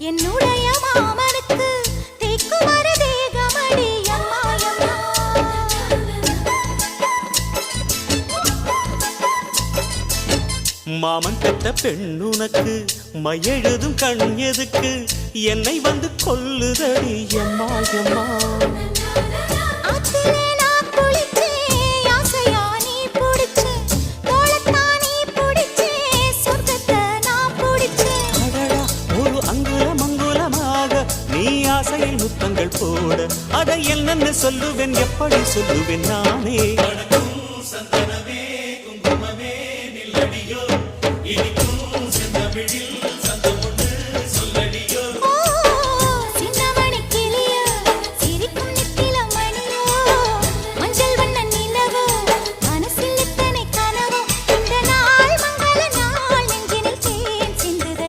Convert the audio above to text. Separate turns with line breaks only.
என்னுடைய மாமனுக்கு தேக்குமர தேகமடி அம்மாயம்மா.
மாமன் பெற்ற பெண்ணுனக்கு மையெழுதும் கண் எதுக்கு என்னை வந்து கொல்லுதடி அம்மாயம்மா. ஆசையில் முத்தங்கள் போட அதை என்னென்ன சொல்லுவேன் எப்படி சொல்லுவேன் நானே.